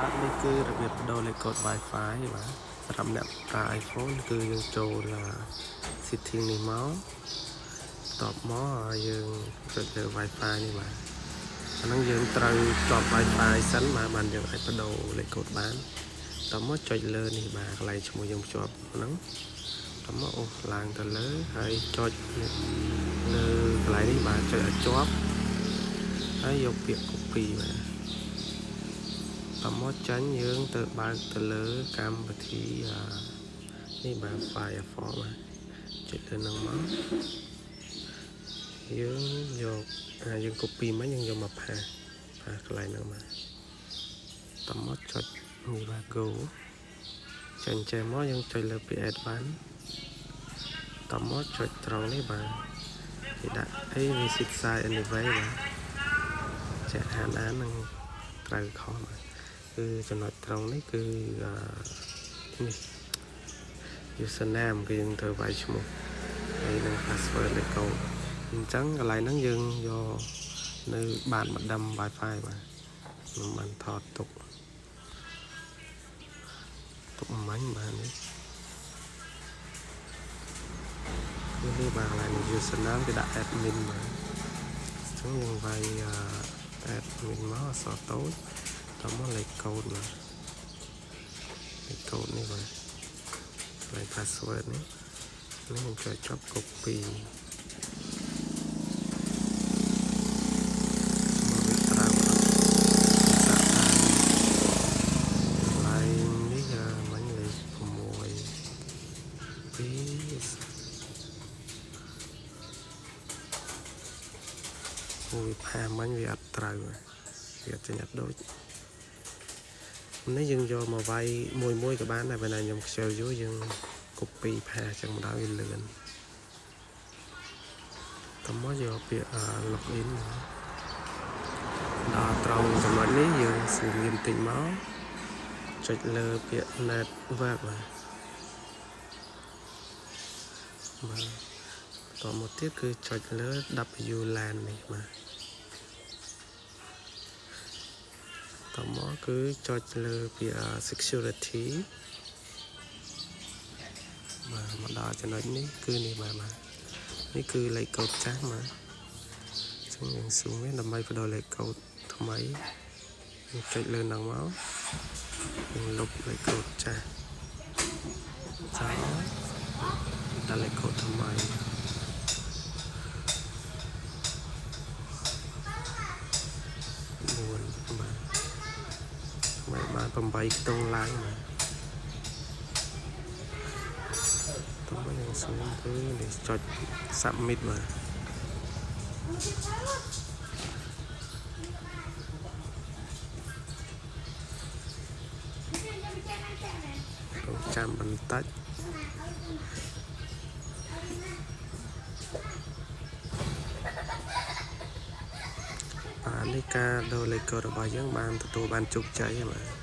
បាទនេះគឺរបៀបបដូរលេខកូដ Wi-Fi បាទសម្រាប់អ្នកប្រើ iPhone គឺយើងចូល setting នេះមកតបមកយើងចុចលើ Wi-Fi នេះបាទអាហ្នឹងយើងត្រូវជាប់ Wi-Fi សិនបាទបានយើងអាចបដូរលេខកូដបានតបមកចុចលើនេះបាទកន្លែងឈ្មោះយើងភ្ជាប់ហ្នឹងតបមកអូសឡើងទៅលើហើយចុចលើកន្លែងនេះបាទចុចឲ្យជាប់ហើយយកពាក្យ copy បាទតមកចាញ់យើងទៅបើកទៅលើកម្មវិធីនេះបាទ Firefox បាទចុចលើនឹងមកយើងយកយើង copy មកយើងយកមកផាសកន្លែងហ្នឹងបាទតមកចុចនេះបាទ go ចាញ់ចេះមកយើងចុចលើពាក្យ add បានតមកចុចត្រង់នេះបាទគេដាក់ visit site anyway បាទចាក់អាននឹងត្រូវខុសបាទគឺចំណុចត្រង់នេះគឺនេះ username គឺយើងត្រូវវាយឈ្មោះហើយនឹង password លេខកូដអញ្ចឹងកន្លែងហ្នឹងយើងយកនៅបានម្ដុំ Wi-Fi បាទខ្ញុំបានថតទុកមិញបាទនេះបាទកន្លែង username គេដាក់ admin បាទអញ្ចឹងយើងវាយ admin មកអក្សរតូចតមកលេខកូដបាទលេខកូដនេះបាទលេខ password នេះខ្ញុំចុចចប់ copy វាផាមិញវាអត់ត្រូវវាចេញអត់ដូចនេះយើងយកមកវាយមួយក៏បានដែរបើណាខ្ញុំខ្ជិលយូរយើង copy ផាចឹងមកដល់វាលឿនតមកយកពាក្យ login ដល់ត្រង់ចំណុចនេះយើងស្ងៀមតិចមកចុចលើពាក្យ network បាទតមកទៀតគឺចុចលើ WLAN នេះបាទតមកគឺចុចលើពាក្យ security បាទមកដល់ចំណុចនេះគឺនេះបាទនេះគឺលេខកូដចាស់បាទអញ្ចឹងយើងស៊ូមវាដើម្បីបដូរលេខកូដថ្មីយើងចុចលើហ្នឹងមកយើងលុបលេខកូដចាស់ចោលដល់លេខកូដថ្មីបាន8ខ្ទង់ឡើងបាទតោះមកយើងស៊ូមគឺនេះចុច submit បាទចាំបន្តិចបាទនេះការដូរលេខកូដរបស់យើងបានទទួលបានជោគជ័យបាទ